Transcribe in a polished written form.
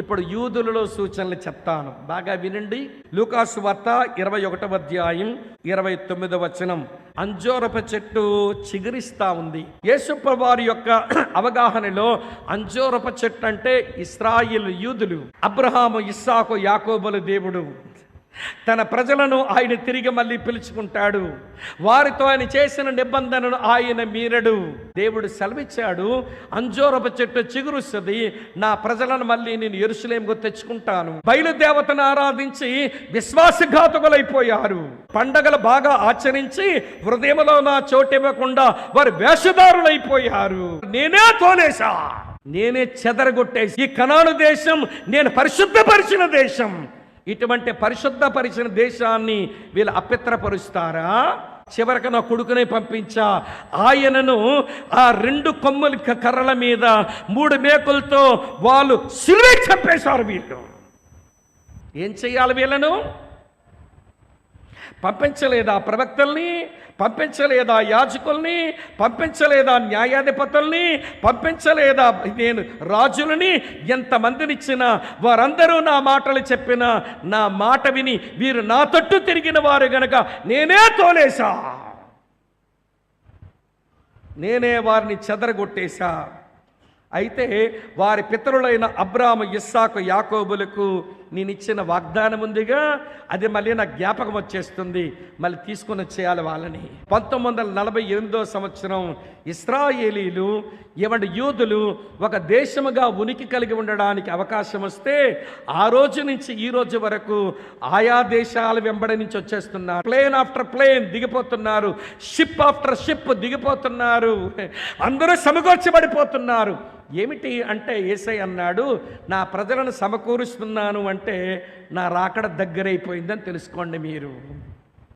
ఇప్పుడు యూదులలో సూచనలు చెప్తాను, బాగా వినండి. లూకాసు వార్త 21వ అధ్యాయం 29వ వచనం. అంజూరపు చెట్టు చిగురిస్తా ఉంది. యేసుప్రభు వారి యొక్క అవగాహనలో అంజూరపు చెట్టు అంటే ఇశ్రాయేలు యూదులు. అబ్రహాము, ఇస్సాకు, యాకోబుల దేవుడు తన ప్రజలను ఆయన తిరిగి మళ్ళీ పిలుచుకుంటాడు. వారితో ఆయన చేసిన నిబంధనను ఆయన మీరడు. దేవుడు సెలవిచ్చాడు, అంజూరపు చెట్టు చిగురుస్తుంది, నా ప్రజలను మళ్ళీ నేను యెరూషలేముకు తెచ్చుకుంటాను. బయలుదేవతను ఆరాధించి విశ్వాసఘాతకులైపోయారు. పండగలు బాగా ఆచరించి హృదయంలో నా చోటివ్వకుండా వారు వేషధారులైపోయారు. నేనే తోలేసా, నేనే చెదరగొట్టేసి ఈ కనాను దేశం నేను పరిశుద్ధపరిచిన దేశం. ఇటువంటి పరిశుద్ధపరిచిన దేశాన్ని వీళ్ళు అపవిత్రపరుస్తారా? చివరికి నా కొడుకునే పంపించా, ఆయనను ఆ 2 కొమ్ముల కర్రల మీద 3 మేకులతో వాళ్ళు సిలువ చంపేశారు. వీళ్ళు ఏం చెయ్యాలి? వీళ్ళను పంపించలేదా? ప్రవక్తల్ని పంపించలేదా? యాజకుల్ని పంపించలేదా? న్యాయాధిపతుల్ని పంపించలేదా? నేను రాజులని ఎంతమందినిచ్చిన వారందరూ నా మాటలు చెప్పిన నా మాట విని వీరు నా తట్టు తిరిగిన వారు గనక నేనే తోలేసా, నేనే వారిని చెదరగొట్టేశా. అయితే వారి పితరులైన అబ్రాహాము, ఇస్సాకు, యాకోబులకు నేను ఇచ్చిన వాగ్దానం ఉందిగా, అది మళ్ళీ నాకు జ్ఞాపకం వచ్చేస్తుంది. మళ్ళీ తీసుకొని వచ్చేయాలి వాళ్ళని. 1948వ సంవత్సరం ఇశ్రాయేలీలు యూదులు ఒక దేశముగా ఉనికి కలిగి ఉండడానికి అవకాశం వస్తే ఆ రోజు నుంచి ఈ రోజు వరకు ఆయా దేశాల వెంబడి నుంచి వచ్చేస్తున్నారు. ప్లేన్ ఆఫ్టర్ ప్లేన్ దిగిపోతున్నారు, షిప్ ఆఫ్టర్ షిప్ దిగిపోతున్నారు, అందరూ సమకూర్చబడిపోతున్నారు. ఏమిటి అంటే యేసయ్య అన్నాడు, నా ప్రజలను సమకూరుస్తున్నాను అంటే నా రాకడ దగ్గరైపోయిందని తెలుసుకోండి మీరు.